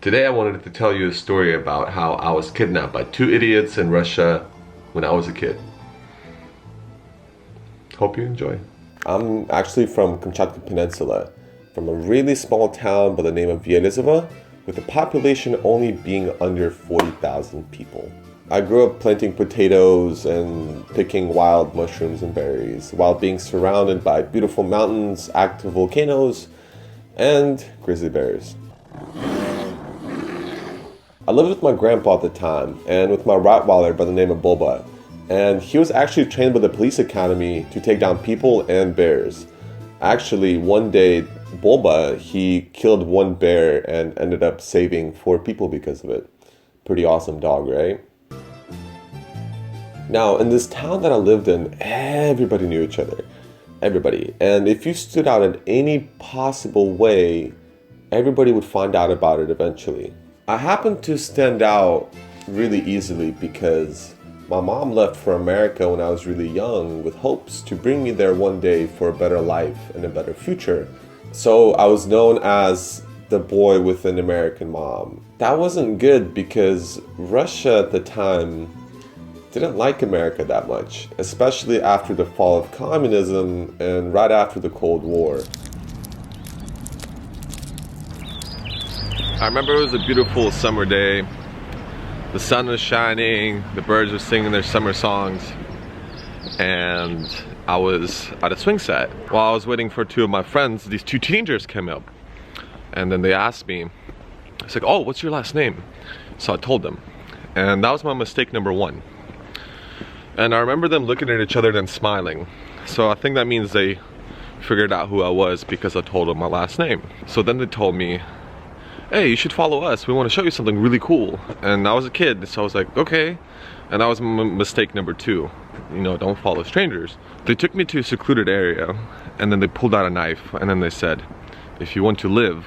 Today I wanted to tell you a story about how I was kidnapped by two idiots in Russia when I was a kid. Hope you enjoy. I'm actually from Kamchatka Peninsula, from a really small town by the name of Vyelizovo, with a population only being under 40,000 people. I grew up planting potatoes and picking wild mushrooms and berries while being surrounded by beautiful mountains, active volcanoes, and grizzly bears. I lived with my grandpa at the time and with my Rottweiler by the name of Bulba, and he was actually trained by the police academy to take down people and bears. Actually, one day, Bulba, he killed one bear and ended up saving 4 people because of it. Pretty awesome dog, right? Now, in this town that I lived in, everybody knew each other. Everybody. And if you stood out in any possible way, everybody would find out about it eventually. I happened to stand out really easily because my mom left for America when I was really young with hopes to bring me there one day for a better life and a better future. So I was known as the boy with an American mom. That wasn't good because Russia at the time didn't like America that much, especially after the fall of communism and right after the Cold War. I remember it was a beautiful summer day. The sun was shining, the birds were singing their summer songs, and I was at a swing set. While I was waiting for 2 of my friends, these 2 teenagers came up, and then they asked me, it's like, oh, what's your last name? So I told them, and that was my mistake number 1. And I remember them looking at each other and smiling. So I think that means they figured out who I was because I told them my last name. So then they told me, hey, you should follow us. We want to show you something really cool. And I was a kid, so I was like, okay. And that was mistake number 2. You know, don't follow strangers. They took me to a secluded area, and then they pulled out a knife, and then they said, if you want to live,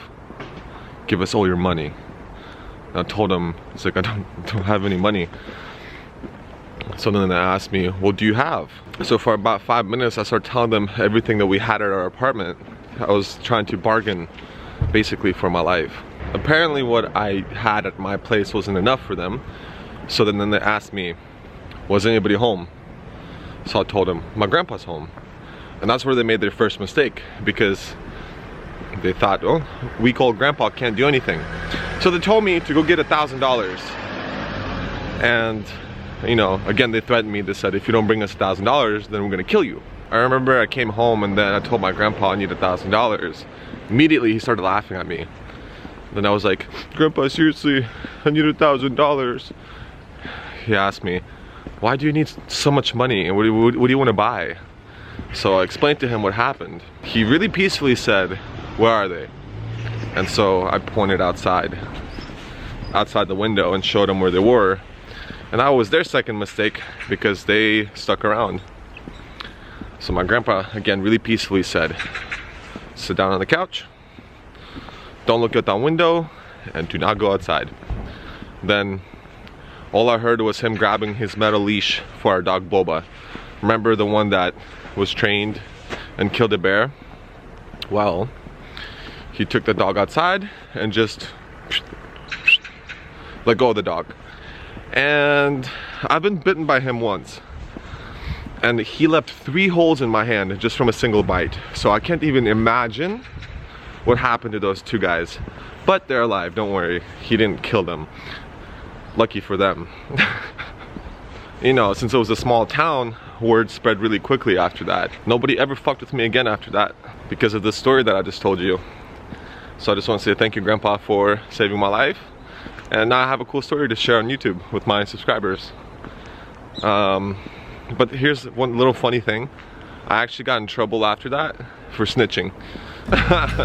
give us all your money. And I told them, it's like, I don't have any money. So then they asked me, what do you have? So for about 5 minutes, I started telling them everything that we had at our apartment. I was trying to bargain basically for my life. Apparently what I had at my place wasn't enough for them. So then they asked me, was anybody home? So I told them, my grandpa's home. And that's where they made their first mistake, because they thought, oh, weak old grandpa can't do anything. So they told me to go get $1,000. And you know, again, they threatened me. They said, if you don't bring us $1,000, then we're gonna kill you. I remember I came home and then I told my grandpa I need $1,000. Immediately he started laughing at me. Then I was like, Grandpa, seriously, I need $1,000. He asked me, why do you need so much money and what do you want to buy? So I explained to him what happened. He really peacefully said, where are they? And so I pointed outside the window and showed him where they were. And that was their second mistake because they stuck around. So my grandpa, again, really peacefully said, sit down on the couch, don't look out that window, and do not go outside. Then all I heard was him grabbing his metal leash for our dog Boba. Remember the one that was trained and killed a bear? Well, he took the dog outside and just let go of the dog. And I've been bitten by him once, and he left 3 holes in my hand just from a single bite. So I can't even imagine what happened to those 2 guys, but they're alive, don't worry. He didn't kill them, lucky for them. You know, since it was a small town, word spread really quickly after that. Nobody ever fucked with me again after that because of the story that I just told you. So I just want to say thank you, Grandpa, for saving my life. And now I have a cool story to share on YouTube with my subscribers. But here's one little funny thing. I actually got in trouble after that for snitching.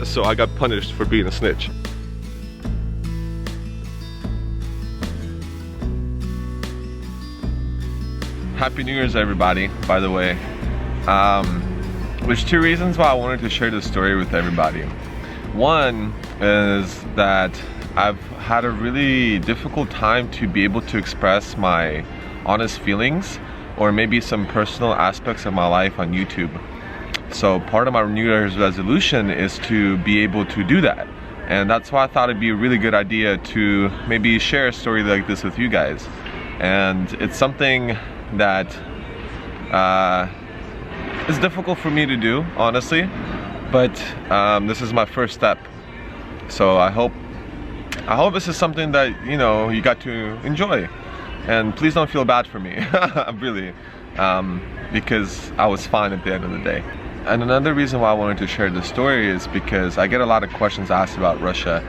So I got punished for being a snitch. Happy New Year's, everybody, by the way. There's 2 reasons why I wanted to share this story with everybody. One is that I've had a really difficult time to be able to express my honest feelings or maybe some personal aspects of my life on YouTube. So part of my New Year's resolution is to be able to do that And that's why I thought it'd be a really good idea to maybe share a story like this with you guys. And it's something that is difficult for me to do, honestly, but this is my first step. So I hope this is something that, you know, you got to enjoy. And please don't feel bad for me, really, because I was fine at the end of the day. And another reason why I wanted to share this story is because I get a lot of questions asked about Russia,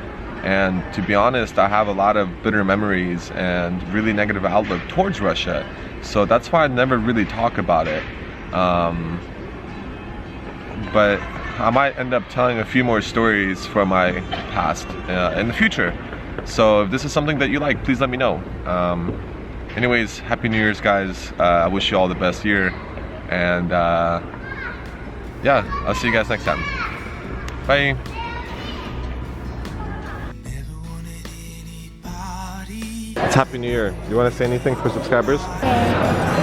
and to be honest, I have a lot of bitter memories and really negative outlook towards Russia. So that's why I never really talk about it. But I might end up telling a few more stories from my past in the future. So if this is something that you like, please let me know. Anyways, Happy New Year's, guys. I wish you all the best year. And yeah, I'll see you guys next time. Bye. It's Happy New Year. Do you want to say anything for subscribers? Okay.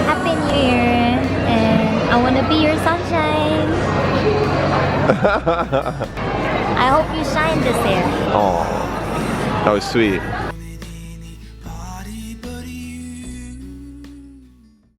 Happy New Year, and I want to be your sunshine. I hope you shine this year. Oh, that was sweet.